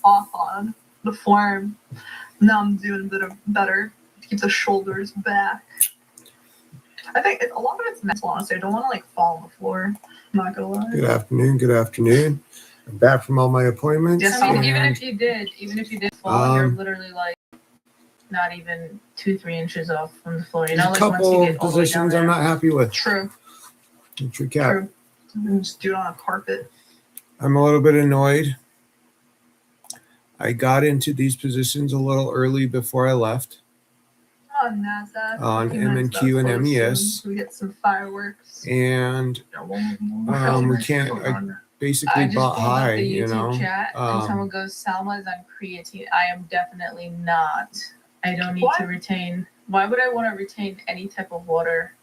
off on the form. Now I'm doing a bit of better to keep the shoulders back. I think a lot of it's mental, honestly. I don't want to like fall on the floor. I'm not gonna lie. Good afternoon. Good afternoon. I'm back from all my appointments. Yes, I mean, even if you did fall, you're Um, literally like not even 2-3 inches off from the floor. You There's know, a like once you couple get all the way down positions I'm there. not happy with. True. Let's recap. True. And just do it on a carpet. I'm a little bit annoyed. I got into these positions a little early before I left On NASDAQ. on a few minutes M&Q and about close MES. soon. We get some fireworks. And we can't. I basically I just bought pulled high, up the you YouTube know. chat and someone goes, Salma's on creatine. I am definitely not. I don't need to retain. Why would I want to retain any type of water?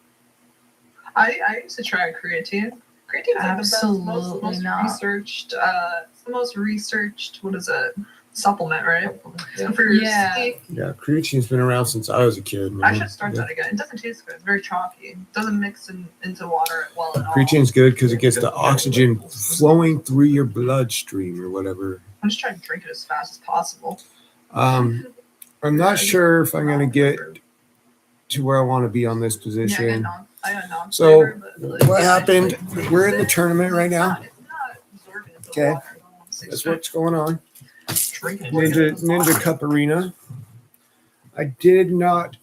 I used to try creatine. Creatine's like Absolutely the most not. researched. It's the most researched. What is it? Supplement, right? Yeah. For your Yeah. sleep. Yeah, creatine's been around since I was a kid. Man. I should start that again. It doesn't taste good. It's very chalky. It doesn't mix into water well at all. Creatine's good because it gets the oxygen flowing through your bloodstream or whatever. I'm just trying to drink it as fast as possible. I'm not sure if I'm gonna get to where I want to be on this Yeah, position. I got non So, flavor, but, like, what yeah, happened? like, We're in the tournament right now. It's not absorbing into Okay. water. That's what's going on. Drinking it. Ninja Cup Arena. I did not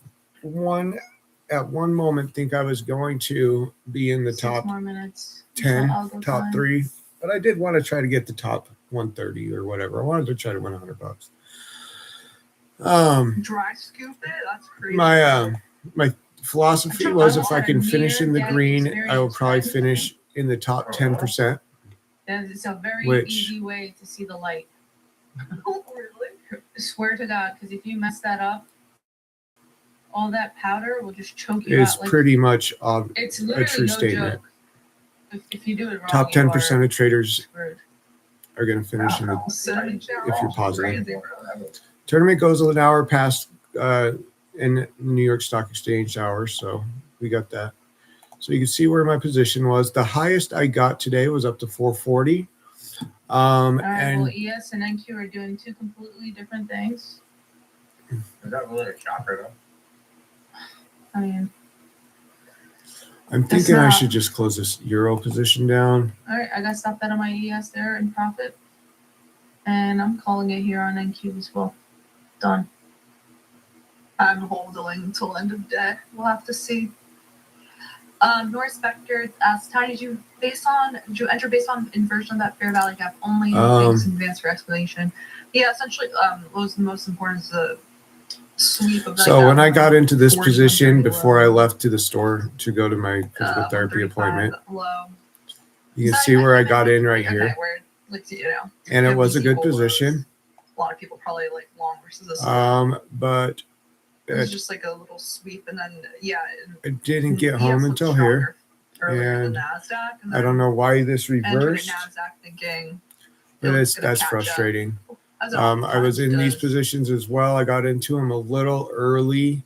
at one moment think I was going to be in the 6 top more minutes. 10, I'll go top time. 3, but I did want to try to get the top 130 or whatever. I wanted to try to win $100. Dry scoop it? That's crazy. My philosophy was if I can finish in the green, I will probably finish in the top 10%. And it's a very Which- easy way to see the light. Oh, really? I swear to God, because if you mess that up, all that powder will just choke you Is out. Like, pretty much it's a literally true no statement. joke. If you do it wrong, Top 10% of traders screwed. are going to finish in the Cinnamon if you're positive. Crazy, bro. Tournament goes an hour past in New York Stock Exchange hours, so we got that. So you can see where my position was. The highest I got today was up to 440. All right, And well, ES and NQ are doing 2 completely different things. Is that really a shocker though? I mean, I'm It's thinking I not. should just close this Euro position down. all right, I got stopped that on my ES there in profit. And I'm calling it here on NQ as well. Done. I'm holding until end of day. We'll have to see. North Spectre asks, how did you enter based on inversion of that fair value gap only? Thanks in advance for explanation. Yeah, essentially, what was the most important is the sweep of that. So when I got into this 40, position 130 before I low. left to the store to go to my physical therapy 135 appointment, low. you can So see where I even got like- in right okay, here. where, like, you know, And it you was a have good these equal position. lows. A lot of people probably like long versus this. But It was it, just like a little sweep, and then I didn't get ES home looked until stronger here. earlier and than Nasdaq. And I don't know why this Entering reversed, Nasdaq thinking, but it's gonna that's catch up. frustrating. As it I was oftentimes in these does. positions as well. I got into them a little early,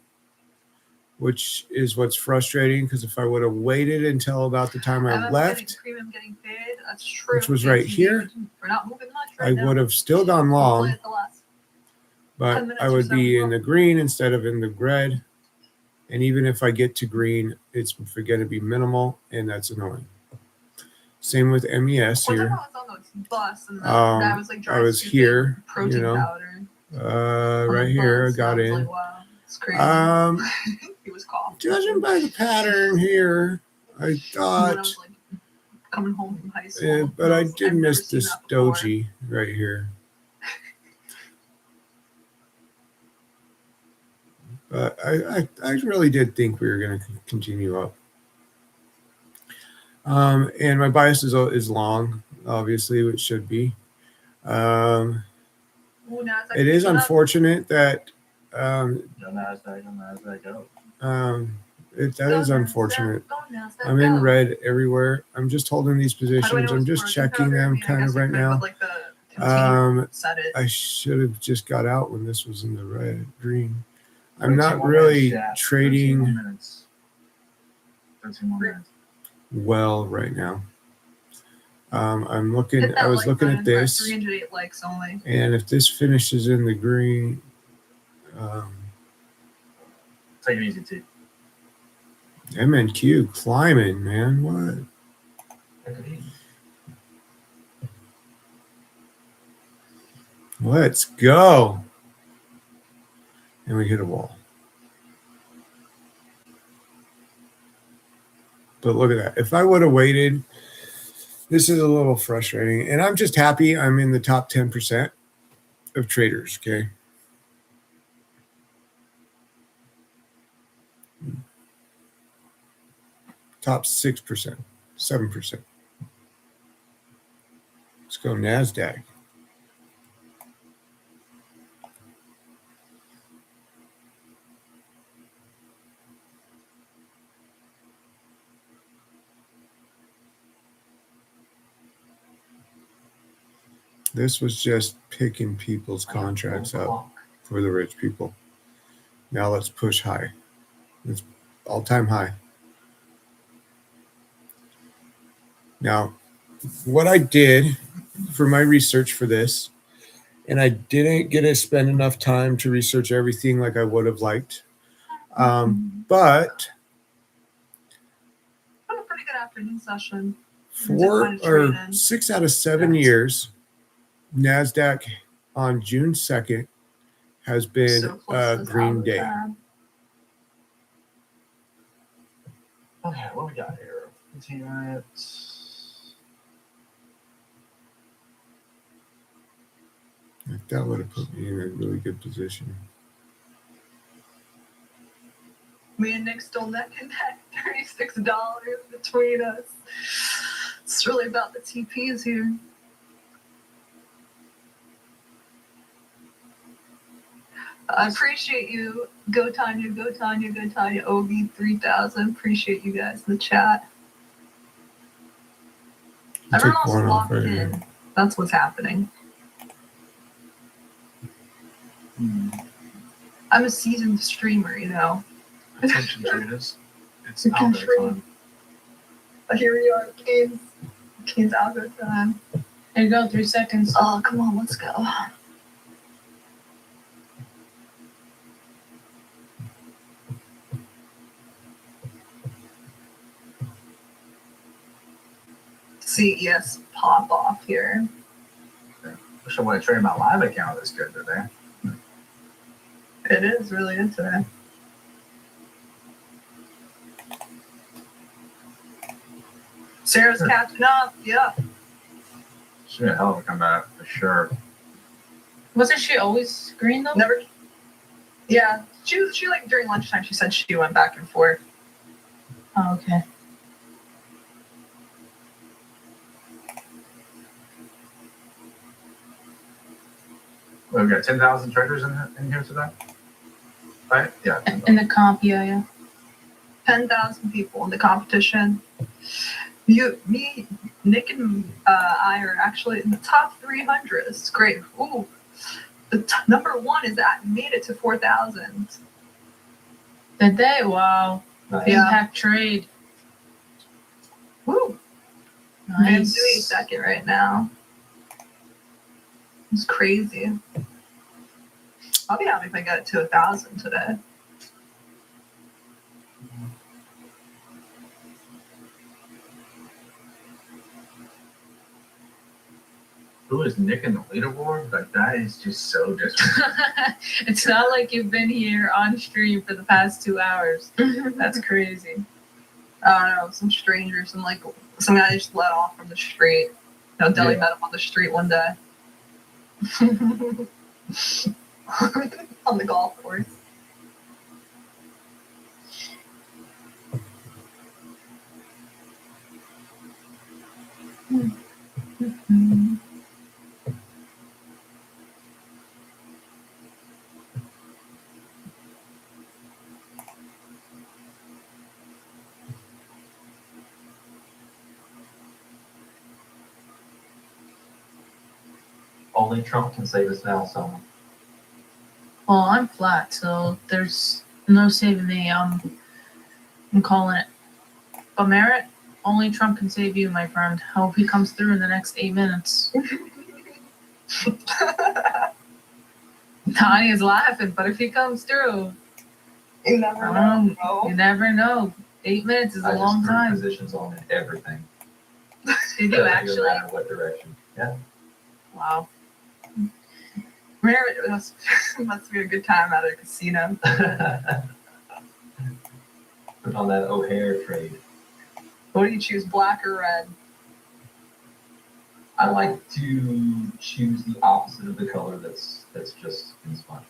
which is what's frustrating because if I would have waited until about the time I I'm left, Premium getting paid. That's true. which was right ATV, here, we're not moving much I right now. would have still gone long, Hopefully at the last 10 but minutes I or would so. be in the green instead of in the red. And even if I get to green, it's going to be minimal, and that's annoying. Same with MES One time here. I was on the bus, and that was like dry I was scooping here, protein you know, powder. on right the here. I bus. got was in. Like, wow, it's crazy. He was coughing. Judging by the pattern here, I When I thought, was like coming home from high school. but I I've did never miss seen this that before. doji right here. But I really did think we were going to continue up. And my bias is long, obviously, which should be. Ooh, Nasdaq It is picking up. unfortunate that Go Nasdaq, go. that Go is Nasdaq, unfortunate. go Nasdaq, I'm in go. red everywhere. I'm just holding these How do I know positions. I'm it's just protein checking powder? I them mean, I kind guess of I right could, now. but, like, the continue set it. I should have just got out when this was in the green. I'm 13 not more really minutes, chat. 13 more trading minutes. 13 more minutes. well right now. I'm looking. Hit that I was like looking button at for this, 308 likes only. and if this finishes in the green, Take it easy, T. MNQ climbing, man. What? Take it easy. Let's go. And we hit a wall. But look at that. If I would have waited, this is a little frustrating. And I'm just happy I'm in the top 10% of traders, okay? Top 6%, 7%. Let's go NASDAQ. This was just picking people's contracts up for the rich people. Now let's push high. It's all-time high. Now, what I did for my research for this, and I didn't get to spend enough time to research everything like I would have liked, but Had a pretty good afternoon session. 6 out of 7 years, NASDAQ on June 2nd has been So close a to green salad day. tab. Okay, what we got here? That would have put me in a really good position. Me and Nick still neck and neck, $36 between us. It's really about the TPs here. I appreciate you. Go Tanya, go Tanya, go Tanya. OV3000. Appreciate you guys in the chat. Everyone else is locked in. That's what's happening. I'm a seasoned streamer, you know. Attention traders. It's You can algo trade. time. Here we are, Kane's algo time. There you go, 3 seconds. Oh, come on, let's go. CES pop off here. Wish I would have traded my live account this good today. It is really good today. Sarah's catching up. Yeah. She's been a hell of a comeback for sure. Wasn't she always green though? Never. Yeah. She like during lunchtime. She said she went back and forth. Oh, okay. We've got 10,000 traders in here today, right? Yeah. In the comp, yeah. 10,000 people in the competition. Me, Nick, and I are actually in the top 300. It's great. Ooh, the number one is that made it to 4,000. Did they? Wow. Yeah. Impact trade. Woo. I'm doing Nice. second right now. It's crazy. I'll be happy if I get it to 1,000 today. Who is Nick in the leaderboard? Like, that is just so disrespectful. It's not like you've been here on stream for the past 2 hours. That's crazy. I don't know, some stranger, some guy just let off from the street. Deli Yeah. met him on the street one day. On the golf course. Only Trump can save us now, Selma. Well, I'm flat, so there's no saving me. I'm calling it. But Merritt, Only Trump can save you, my friend. Hope he comes through in the next 8 minutes. Tanya is laughing, but if he comes through, You never know. you never know. 8 minutes is a I long just threw time. positions on everything. Did you Doesn't actually? even matter what direction. Yeah. Wow. It must be a good time at a casino. Put on that O'Hare trade. What do you choose, black or red? I like to choose the opposite of the color that's just in spot.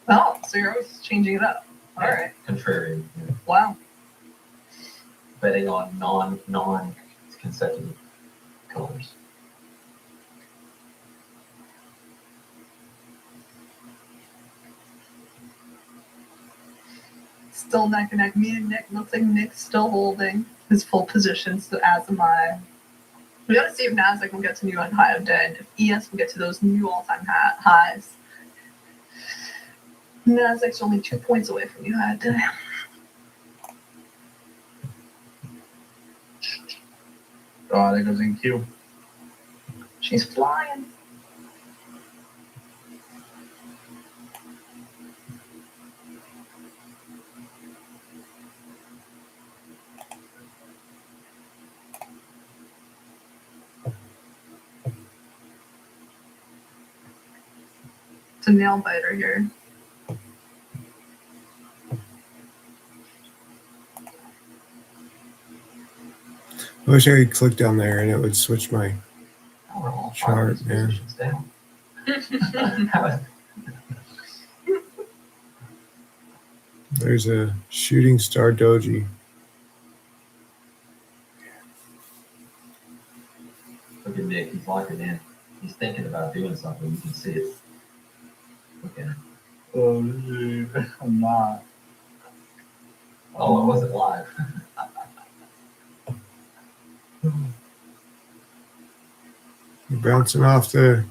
Oh, so you're always changing it up. All Yeah, right. Contrarian. Yeah. Wow. Betting on non consecutive colors. Still neck and neck. Me and Nick. Looks like Nick's still holding his full position, so as am I. We gotta see if Nasdaq will get to new high of day, and if ES will get to those new all-time highs. Nasdaq's only 2 points away from new high of day. Oh, there goes in Q. She's flying. It's a nail biter here. I wish I could click down there and it would switch my. Now we're all Chart, five man. positions down. There's a shooting star doji. Look at Nick, he's locking in. He's thinking about doing something. You can see it. Look at him. Oh, dude, I'm not. Oh, it wasn't live. We're bouncing off the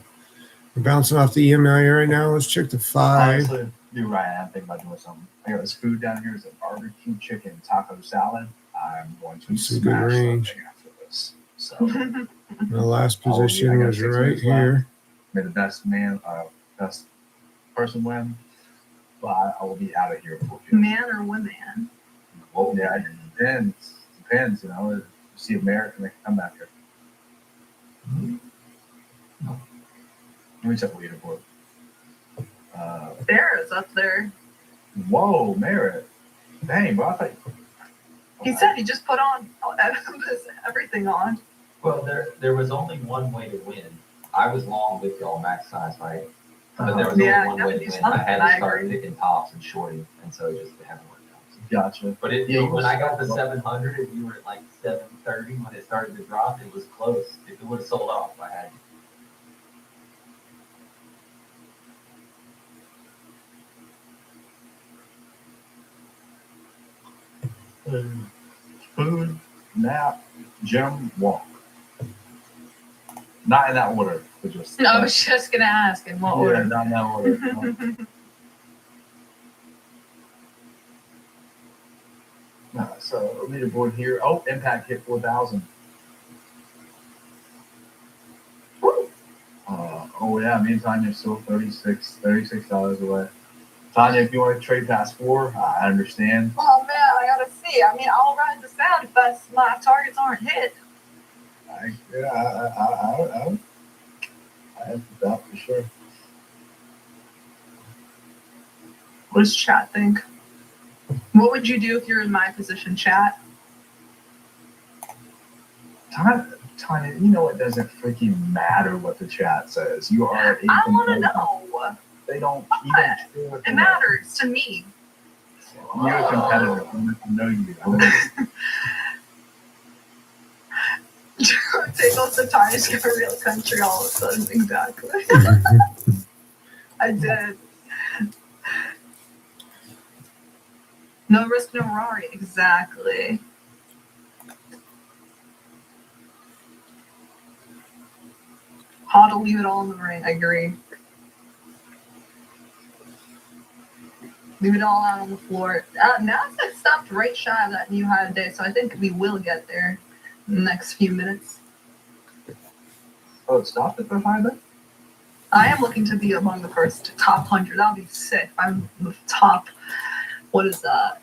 EMA right now. Let's check the 5. Honestly, you're right. I'm thinking about doing something. I got this food down here. It's a barbecue chicken taco salad. I'm going to Some good smash range. something after this. So, The last Oh, yeah, I position got was 6 right minutes here. may the best person win. But I will be out of here before you. Man or woman? Well, yeah, it depends. You know, see American, they can come back here. Let me check the leaderboard. There is up there. Whoa, Merritt. Dang, bro, I thought. He said he just put on everything on. Well, there was only one way to win. I was long with y'all max size, right? But there was only Yeah, one you way have to to do win. I had something, to I start agree. picking tops and shorting, and so it just haven't worked out. Gotcha. But when I got to 700 and you were at like 730 when it started to drop, it was close. If it would have sold off, I had Food, nap, gym, walk. Not in that order, but just. I was just gonna ask in what Yeah, order. not in that order. So leaderboard here. Oh, Impact hit 4,000. Oh yeah, me and Tanya are still $36 away. Tanya, if you want to trade past 4, I understand. Oh man, I gotta see. I mean, I'll ride this out if my targets aren't hit. I have that for sure. What does chat think? What would you do if you're in my position, chat? Tanya, you know it doesn't freaking matter what the chat says. You are a I want to competitor. know. They don't even care. It matters to me. You're a competitor. I know you. Take off the tires, get a real country all of a sudden. Exactly. I did. No risk, no Rari. Exactly. How to leave it all in the ring. I agree. Leave it all out on the floor. Nasdaq stopped right shy of that new high today, so I think we will get there. in the next few minutes. Oh, it stopped at the high then? I am looking to be among the first top 100. That'll be sick. I'm the top. What is that?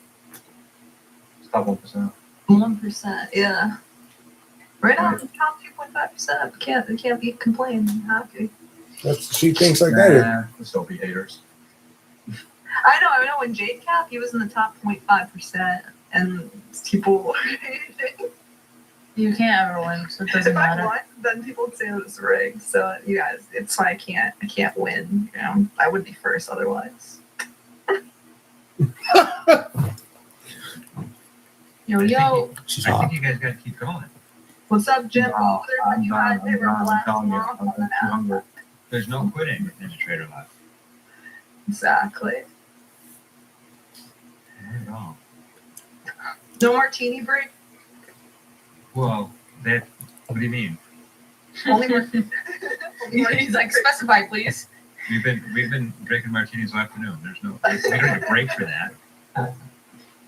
Stop 1%. 1%. Yeah. Right now, I'm the top 2.5%. Can't be complaining. I'm happy. She thinks like that. Nah, let's don't be haters. I know. When Jade Cap, he was in the top 0.5%, and people. You can't ever win, so it doesn't If I matter. won, then people would say it was rigged. So you guys, it's why I can't win. You know, I would be first otherwise. Yo, She's I hot. think you guys got to keep going. what's up, Jim? No, I'm You done. guys, they were I'm blast telling you, off I'm on too that. hungry. There's no quitting with Ninja Trader Live. Exactly. Not at all. No martini break. Well, that. What do you mean? Only He's like, specify, please. We've been drinking martinis all afternoon. There's no. We don't have a break for that.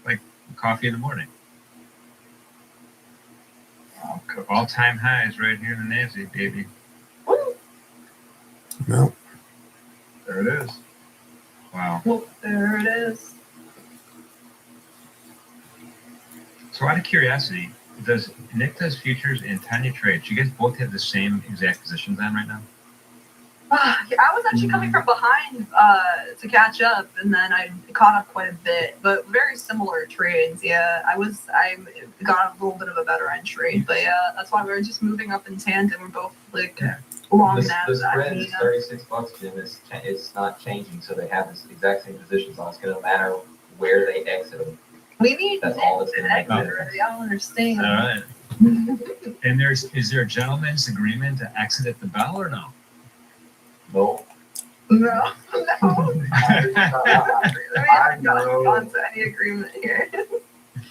Like coffee in the morning. All-time highs right here in the Nancy, baby. No. There it is. Wow. Well, there it is. So out of curiosity, does Nick does futures and Tanya trades? You guys both have the same exact positions on right now? Yeah, I was actually coming from behind to catch up, and then I caught up quite a bit, but very similar trades. Yeah, I got a little bit of a better entry, but yeah, that's why we're just moving up in tandem. We're both like long The NASDAQ. spread is you know? $36, Jim. It's not changing, so they have this exact same positions on. It's going to matter where they exit them. We need That's all that's an gonna make exit it. already. I don't understand. All right. And is there a gentleman's agreement to exit at the bell or no? No. No, I haven't know. gone to any agreement here.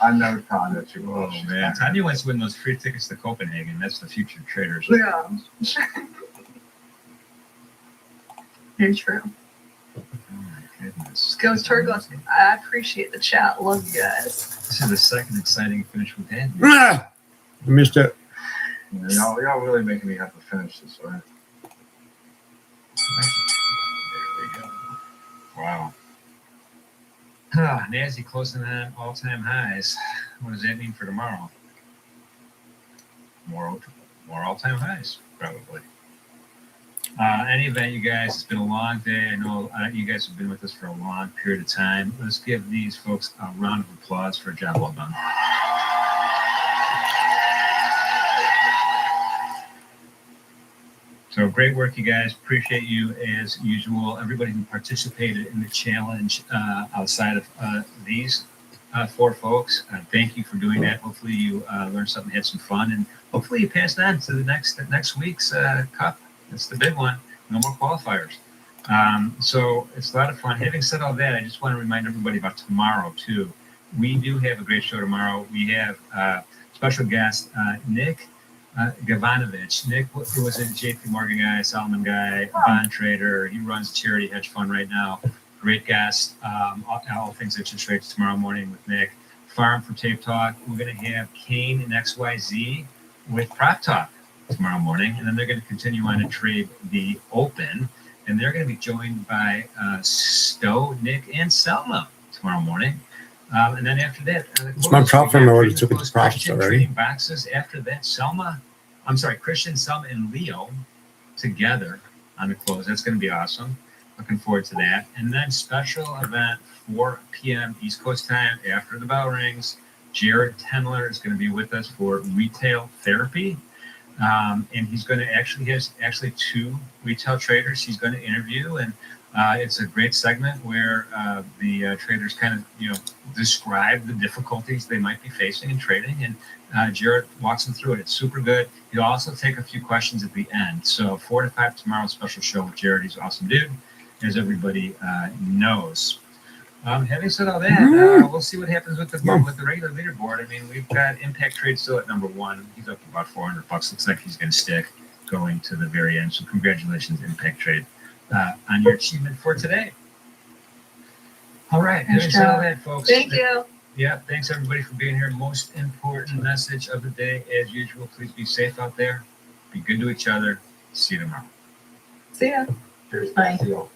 I never caught it too Oh much. man, Tanya wants to win those free tickets to Copenhagen. That's the future traders. Yeah. Very true. Oh my goodness. Go Turgles. I appreciate the chat. Love you guys. This is the second exciting finish we've had. Ah! I missed it. Y'all really making me have to finish this, right? There we go. Wow. Nancy closing in on all-time highs. What does that mean for tomorrow? More all-time highs, probably. Any event, you guys, it's been a long day. I know you guys have been with us for a long period of time. Let's give these folks a round of applause for a job well done. So great work, you guys. Appreciate you as usual. Everybody who participated in the challenge outside of these four folks, thank you for doing that. Hopefully you learned something, had some fun, and hopefully you passed on to the next week's cup. That's the big one. No more qualifiers. So it's a lot of fun. Having said all that, I just want to remind everybody about tomorrow too. We do have a great show tomorrow. We have special guest Nick Gavanovich. Nick was a JP Morgan guy, Solomon guy, bond trader. He runs a charity hedge fund right now. Great guest. All things interest rates tomorrow morning with Nick. Farm for Tape Talk. We're going to have Kane and XYZ with Prop Talk tomorrow morning. And then they're going to continue on to trade the Open. And they're going to be joined by Stowe, Nick, and Selma tomorrow morning. And then after that, It's my prop firm already took it to profits Christian already. trading boxes. After that, Christian, Selma, and Leo together on the close. That's going to be awesome. Looking forward to that. And then special event, 4 p.m. East Coast time after the bell rings. Jared Tenler is going to be with us for retail therapy. And he's going to has two retail traders he's going to interview. And it's a great segment where the traders kind of, describe the difficulties they might be facing in trading. And Jared walks them through it. It's super good. He'll also take a few questions at the end. So 4 to 5 tomorrow, special show with Jared. He's an awesome dude, as everybody knows. Having said all that, we'll see what happens with the regular leaderboard. I mean, we've got Impact Trade still at number 1. He's up to about $400. Looks like he's going to stick going to the very end. So congratulations, Impact Trade, on your achievement for today. All right. Having said all that, folks. Thank you. Yeah, thanks everybody for being here. Most important message of the day, as usual, please be safe out there. Be good to each other. See you tomorrow. See ya. Cheers. Bye. See y'all.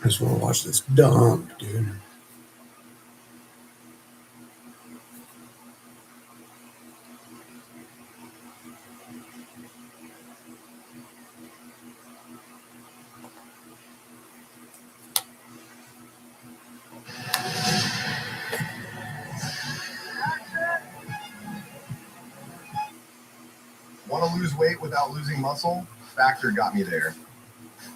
I just want to watch this dump, dude. Want to lose weight without losing muscle? Factor got me there.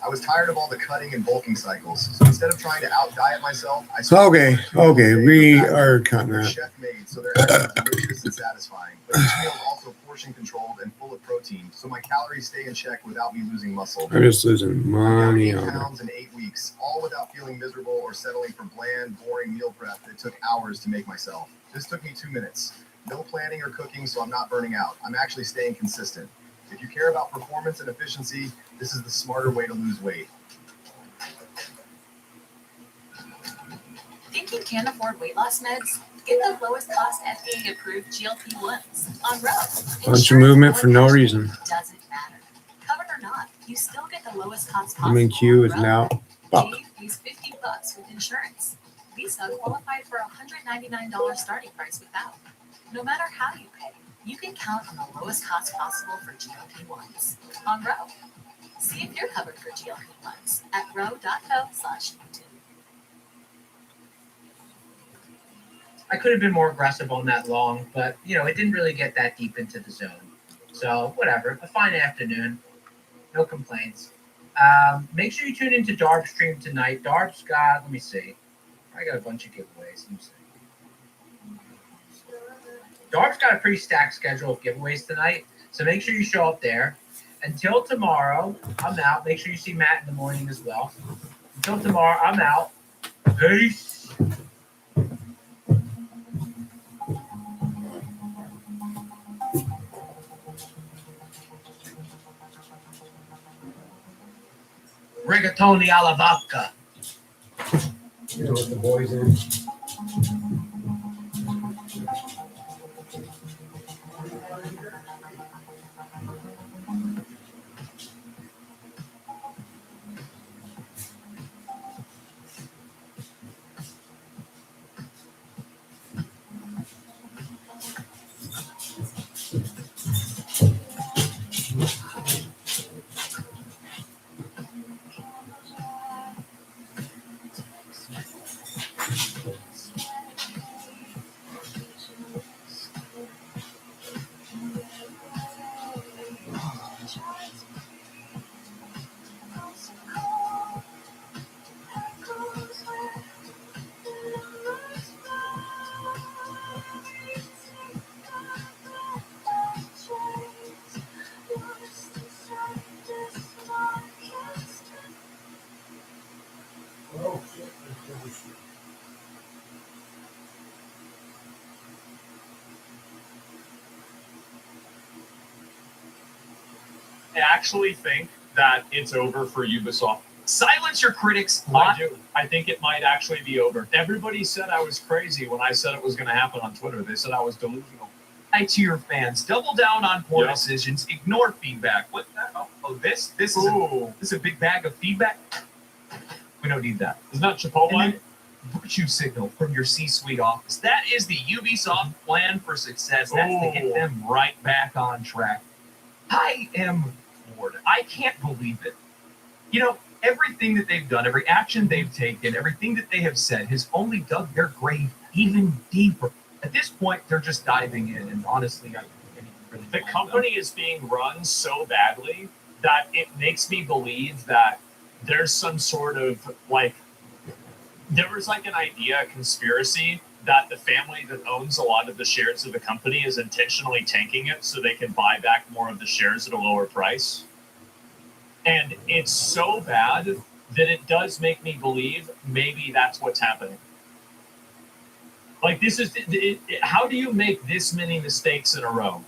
I was tired of all the cutting and bulking cycles, so instead of trying to out-diet myself, I switched Okay, to a okay, two-meal we Factor. are cutting They're that. chef-made, so they're actually delicious and satisfying. But each meal is also portion-controlled and full of protein, so my calories stay in check without me losing muscle. I'm just losing I'm down money 8 on it. pounds in 8 weeks, all without feeling miserable or settling for bland, boring meal prep that took hours to make myself. This took me 2 minutes. No planning or cooking, so I'm not burning out. I'm actually staying consistent. If you care about performance and efficiency, this is the smarter way to lose weight. Think you can't afford weight loss meds? Get the lowest cost FDA approved GLP-1s on Row. Bunch of movement for no reason. Doesn't matter. Covered or not, you still get the lowest cost I'm in possible queue on is Row. now. Fuck. Dave pays $50 with insurance. Lisa qualified for $199 starting price without. No matter how you pay, you can count on the lowest cost possible for GLP-1s on Row. See if you're covered for GLP-1s at row.co/YouTube. I could have been more aggressive on that long, but it didn't really get that deep into the zone. So whatever, a fine afternoon, no complaints. Make sure you tune into Darb's stream tonight. Darb's got, let me see, I got a bunch of giveaways. Let me see. Darb's got a pretty stacked schedule of giveaways tonight, so make sure you show up there. Until tomorrow, I'm out. Make sure you see Matt in the morning as well. Until tomorrow, I'm out. Peace. Rigatoni alla vodka. You know what the boys in. I actually think that it's over for Ubisoft. Silence your critics. I do. I think it might actually be over. Everybody said I was crazy when I said it was going to happen on Twitter. They said I was delusional. I cheer fans. Double down on poor decisions. Ignore feedback. What? This is a big bag of feedback. We don't need that. Isn't that Chipotle? Virtue signal from your C-suite office. That is the Ubisoft plan for success. That's to get them right back on track. I am bored. I can't believe it. Everything that they've done, every action they've taken, everything that they have said has only dug their grave even deeper. At this point, they're just diving in, and honestly, I can't really The company is being run so badly that it makes me believe that there's some sort of there was an idea, a conspiracy that the family that owns a lot of the shares of the company is intentionally tanking it so they can buy back more of the shares at a lower price. And it's so bad that it does make me believe maybe that's what's happening. Like, this is how do you make this many mistakes in a row?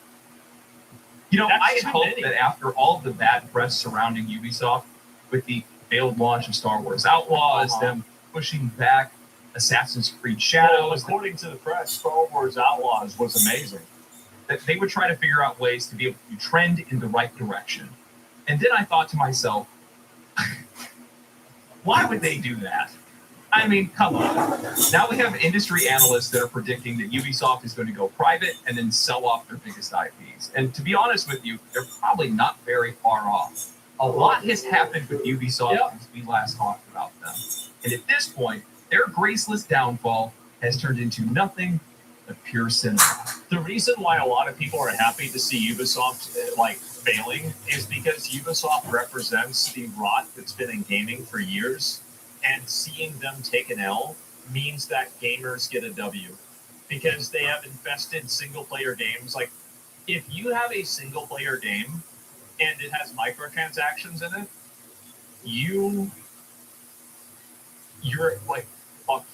You know, That's I had too hoped many. that after all the bad press surrounding Ubisoft, with the failed launch of Star Wars Outlaws, them pushing back Assassin's Creed Well, Shadows, according to the press, Star Wars Outlaws was amazing. that they would try to figure out ways to be able to trend in the right direction. And then I thought to myself, why would they do that? I mean, come on. Now we have industry analysts that are predicting that Ubisoft is going to go private and then sell off their biggest IPs. And to be honest with you, they're probably not very far off. A lot has happened with Ubisoft since we last talked about them. And at this point, their graceless downfall has turned into nothing but pure cinema. The reason why a lot of people are happy to see Ubisoft failing is because Ubisoft represents the rot that's been in gaming for years, and seeing them take an L means that gamers get a W because they have invested single player games. Like, if you have a single player game and it has microtransactions in it, you're like, fuck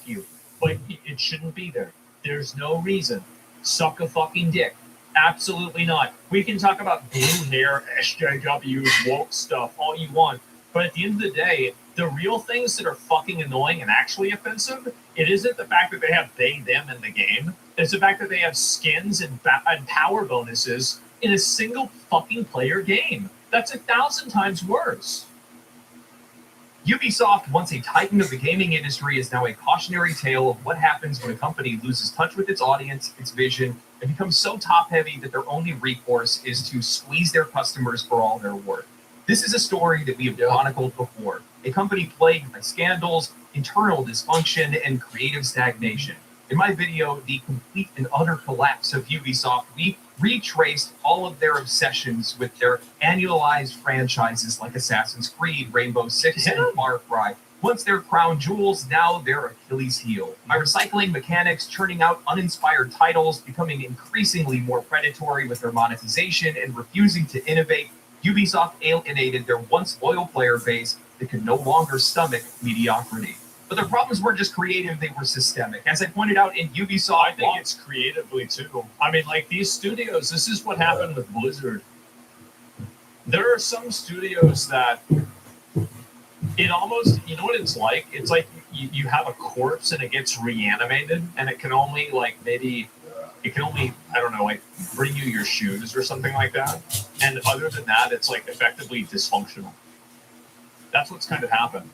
you. Like, it shouldn't be there. There's no reason. Suck a fucking dick. Absolutely not. We can talk about blue hair, SJWs, woke stuff all you want, but at the end of the day, the real things that are fucking annoying and actually offensive, it isn't the fact that they have they, them in the game. It's the fact that they have skins and power bonuses in a single fucking player game. That's 1,000 times worse. Ubisoft, once a titan of the gaming industry, is now a cautionary tale of what happens when a company loses touch with its audience, its vision, and becomes so top-heavy that their only recourse is to squeeze their customers for all they're worth. This is a story that we have chronicled before. A company plagued by scandals, internal dysfunction, and creative stagnation. In my video, The Complete and Utter Collapse of Ubisoft, we retraced all of their obsessions with their annualized franchises like Assassin's Creed, Rainbow Six, and Far Cry. Once their crown jewels, now their Achilles heel. By recycling mechanics, churning out uninspired titles, becoming increasingly more predatory with their monetization, and refusing to innovate, Ubisoft alienated their once loyal player base that could no longer stomach mediocrity. But their problems weren't just creative, they were systemic. As I pointed out in Ubisoft, I think it's creatively too. I mean, like, these studios, this is what happened with Blizzard. There are some studios that it almost, you know what it's like? It's like you have a corpse and it gets reanimated, and it can only, like, maybe, it can only, I don't know, like, bring you your shoes or something like that. And other than that, it's, like, effectively dysfunctional. That's what's kind of happened.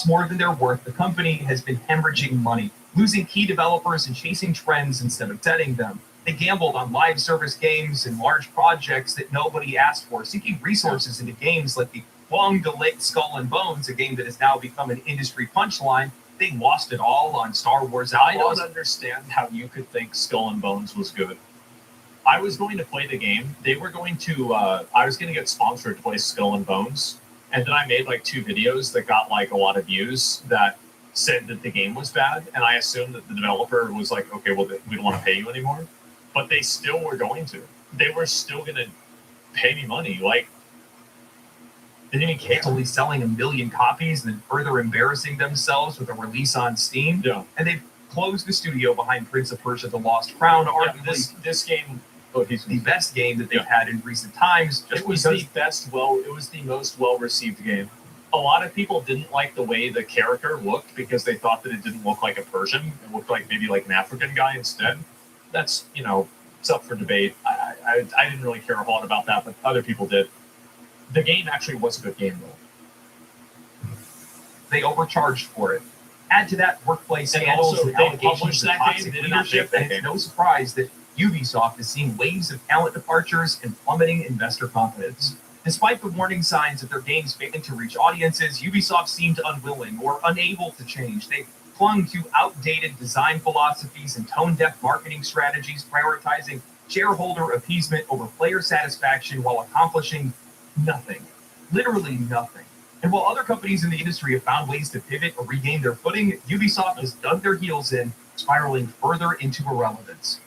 More than they're worth, the company has been hemorrhaging money, losing key developers and chasing trends instead of setting them. They gambled on live service games and large projects that nobody asked for, seeking resources into games like the long-delayed Skull and Bones, a game that has now become an industry punchline. They lost it all on Star Wars Outlaws. I don't understand how you could think Skull and Bones was good. I was going to play the game. They were going to, I was going to get sponsored to play Skull and Bones. And then I made like 2 videos that got like a lot of views that said that the game was bad. And I assumed that the developer was like, okay, well, we don't want to pay you anymore. But they still were going to. They were still going to pay me money. Like, they didn't even care. Only selling 1 million copies and then further embarrassing themselves with a release on Steam. Yeah. And they've closed the studio behind Prince of Persia: The Lost Crown. Arguably, this game, it's the best game that they've had in recent times. It was the most well-received game. A lot of people didn't like the way the character looked because they thought that it didn't look like a Persian. It looked like maybe like an African guy instead. That's, you know, it's up for debate. I didn't really care a lot about that, but other people did. The game actually was a good game, though. They overcharged for it. Add to that workplace And scandals also, and they allegations published of that toxic game, they did not leadership, make that and it's game. no surprise that Ubisoft is seeing waves of talent departures and plummeting investor confidence. Despite the warning signs of their games failing to reach audiences, Ubisoft seemed unwilling or unable to change. They clung to outdated design philosophies and tone-deaf marketing strategies, prioritizing shareholder appeasement over player satisfaction while accomplishing nothing. Literally nothing. And while other companies in the industry have found ways to pivot or regain their footing, Ubisoft has dug their heels in, spiraling further into irrelevance.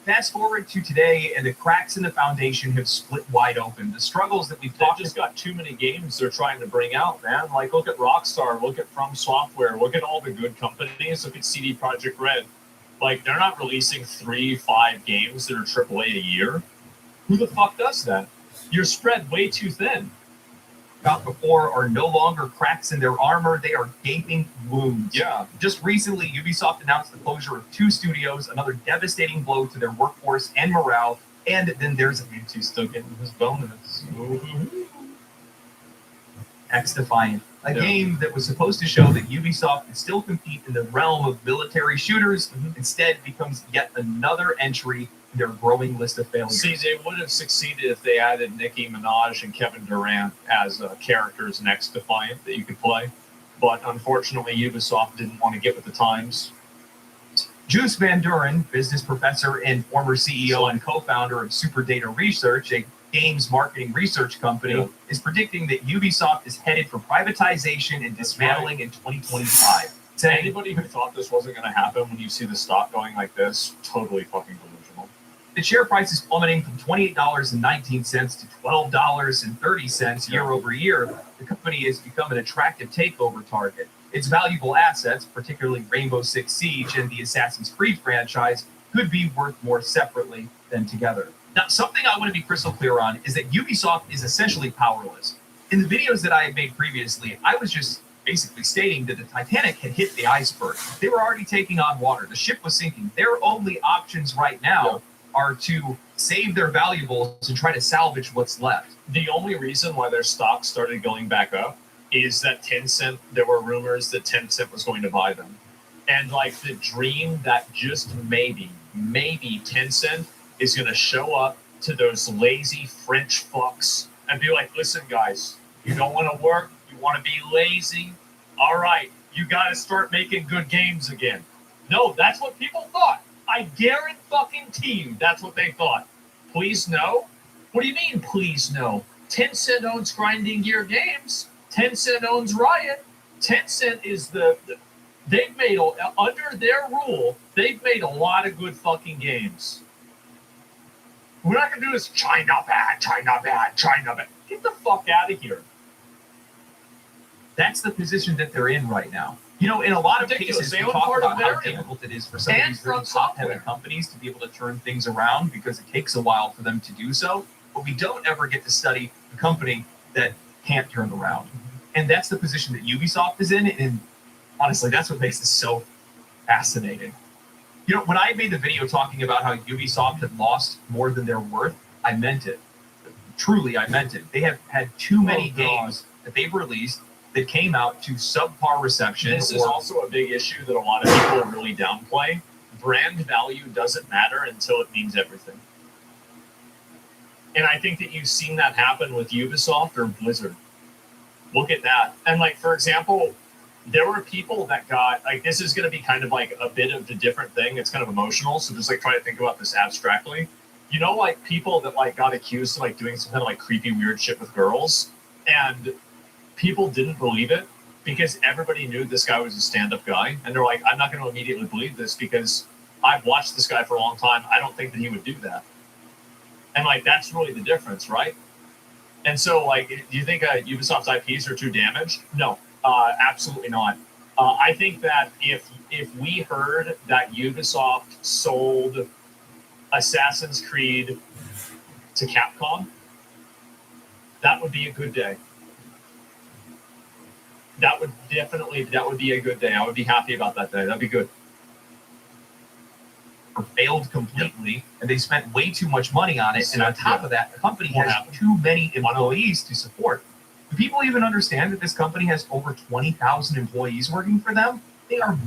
fast forward to today, and the cracks in the foundation have split wide open. The struggles that we've They've talked just got too many games they're trying to bring out, man. Like, look at Rockstar, look at From Software, look at all the good companies, look at CD Projekt Red. Like, they're not releasing 3-5 games that are AAA a year. Who the fuck does that? You're spread way too thin. about before are no longer cracks in their armor, they are gaping wounds. Yeah. Just recently, Ubisoft announced the closure of 2 studios, another devastating blow to their workforce and morale. And then there's YouTube still getting his bonus. X Defiant, a Yeah. game that was supposed to show that Ubisoft could still compete in the realm of military shooters, instead becomes yet another entry in their growing list of failures. See, they would have succeeded if they added Nicki Minaj and Kevin Durant as characters in X Defiant that you could play. But unfortunately, Ubisoft didn't want to get with the times. Juice Van Duren, business professor and former CEO and co-founder of Super Data Research, a games marketing research company, is predicting that Ubisoft is headed for privatization and dismantling in 2025. To anybody who thought this wasn't going to happen, when you see the stock going like this, totally fucking delusional. The share price is plummeting from $28.19 to $12.30 year over year. The company has become an attractive takeover target. Its valuable assets, particularly Rainbow Six Siege and the Assassin's Creed franchise, could be worth more separately than together. Now, something I want to be crystal clear on is that Ubisoft is essentially powerless. In the videos that I had made previously, I was just basically stating that the Titanic had hit the iceberg. They were already taking on water. The ship was sinking. Their only options right now are to save their valuables and try to salvage what's left. The only reason why their stock started going back up is that Tencent, there were rumors that Tencent was going to buy them. And like the dream that just maybe Tencent is going to show up to those lazy French fucks and be like, listen, guys, you don't want to work, you want to be lazy, all right, you got to start making good games again. No, that's what people thought. I guarantee you that's what they thought. Please no? What do you mean, please no? Tencent owns Grinding Gear Games. Tencent owns Riot. Tencent is they've made, under their rule, they've made a lot of good fucking games. We're not going to do this China bad, China bad, China bad. Get the fuck out of here. That's the position that they're in right now. You know, in a lot of Ridiculous. cases, They we own talk part of about how America. difficult it is for some of And these really From top-heavy Software. companies to be able to turn things around because it takes a while for them to do so. But we don't ever get to study a company that can't turn around. And that's the position that Ubisoft is in. And honestly, that's what makes this so fascinating. You know, when I made the video talking about how Ubisoft had lost more than their worth, I meant it. Truly, I meant it. They have had too many games that they've released that came out to subpar reception. This is also a big issue that a lot of people really downplay. Brand value doesn't matter until it means everything. And I think that you've seen that happen with Ubisoft or Blizzard. Look at that. And like, for example, there were people that got, like, this is going to be kind of like a bit of the different thing. It's kind of emotional. So just like try to think about this abstractly. You know, like people that like got accused of like doing some kind of like creepy, weird shit with girls, and people didn't believe it because everybody knew this guy was a stand-up guy. And they're like, I'm not going to immediately believe this because I've watched this guy for a long time. I don't think that he would do that. And like, that's really the difference, right? And so like, do you think Ubisoft's IPs are too damaged? No, absolutely not. I think that if we heard that Ubisoft sold Assassin's Creed to Capcom, that would be a good day. That would be a good day. I would be happy about that day. That'd be good. Failed completely, and they spent way too much money on it. And on top of that, the company What has happened? too many employees to support. Do people even understand that this company has over 20,000 employees working for them? They are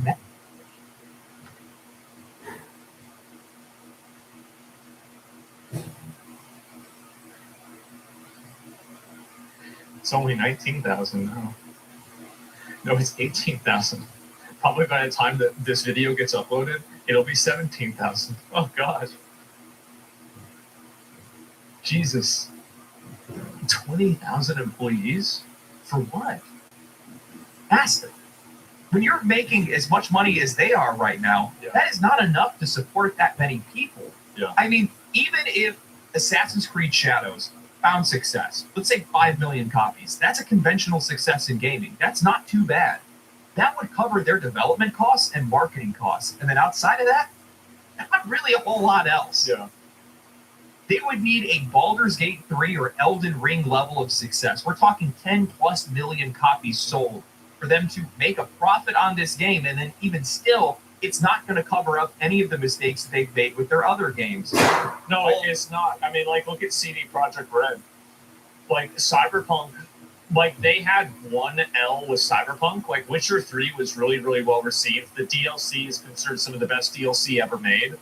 It's only 19,000 now. No, it's 18,000. Probably by the time that this video gets uploaded, it'll be 17,000. Oh, God. Jesus. 20,000 employees? For what? massive. When you're making as much money as they are right now, that is not enough to support that many people. Yeah. I mean, even if Assassin's Creed Shadows found success, let's say 5 million copies, that's a conventional success in gaming. That's not too bad. That would cover their development costs and marketing costs. And then outside of that, not really a whole lot else. Yeah. They would need a Baldur's Gate 3 or Elden Ring level of success. We're talking 10 plus million copies sold for them to make a profit on this game. And then even still, it's not going to cover up any of the mistakes that they've made with their other games. No, it's not. I mean, like, look at CD Projekt Red. Like, Cyberpunk, like, they had one L with Cyberpunk. Like, Witcher 3 was really, really well received. The DLC is considered some of the best DLC ever made.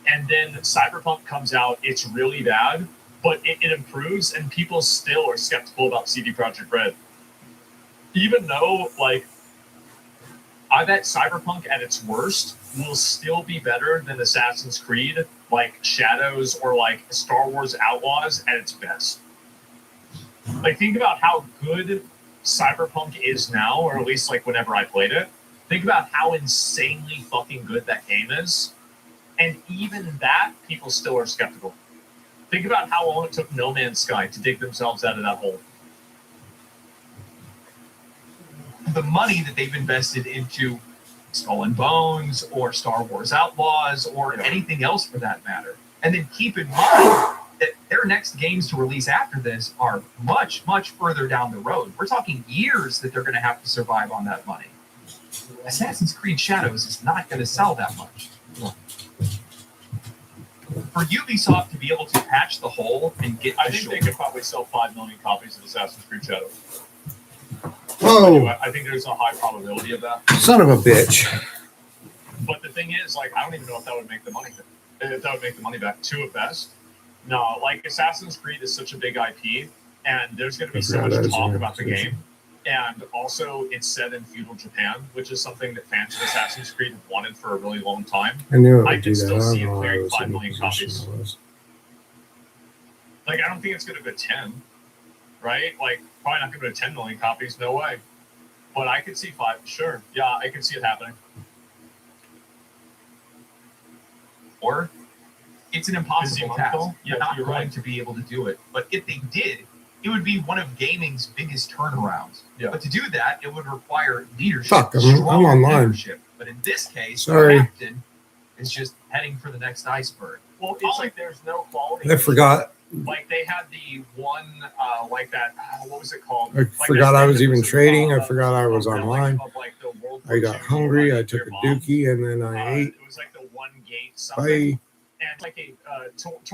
And then Cyberpunk comes out, it's really bad, but it improves, and people still are skeptical about CD Projekt Red. Even though, like, I bet Cyberpunk at its worst will still be better than Assassin's Creed, like Shadows or like Star Wars Outlaws at its best. Like, think about how good Cyberpunk is now, or at least like whenever I played it. Think about how insanely fucking good that game is. And even that, people still are skeptical. Think about how long it took No Man's Sky to dig themselves out of that hole. The money that they've invested into Skull and Bones or Star Wars Outlaws or anything else for that matter. And then keep in mind that their next games to release after this are much, much further down the road. We're talking years that they're going to have to survive on that money. Assassin's Creed Shadows is not going to sell that much. For Ubisoft to be able to patch the hole and get I think they could probably sell 5 million copies of Assassin's Creed Shadows. Whoa, I think there's a high probability of that. son of a bitch. But the thing is, like, I don't even know if that would make the money. If that would make the money back to at best. No, like, Assassin's Creed is such a big IP, and there's going to be so much talk about the game. And also, it's set in feudal Japan, which is something that fans of Assassin's Creed have wanted for a really long time. I knew it I would can do that. still I see don't it know why I clearing was 5 in the million position copies. I was. Like, I don't think it's going to go 10, right? Like, probably not going to go 10 million copies. No way. But I could see 5. Sure. Yeah, I can see it happening. Or it's an impossible task. Monthful? You're Yeah, not you're going right. to be able to do it. But if they did, it would be one of gaming's biggest turnarounds. Yeah. But to do that, it would require leadership. Fuck, I'm strong online. leadership. But in this case, Sorry. the captain is just heading for the next iceberg. Well, it's like there's no quality. I forgot. Like, they had the one, like that, what was it called? I Like forgot that I thing was that even a, trading. I forgot I was a relic online. of, like, the World I War got II, hungry. like, I took your a mom. dookie and then I ate. It was like the one gate something. Bye. And like a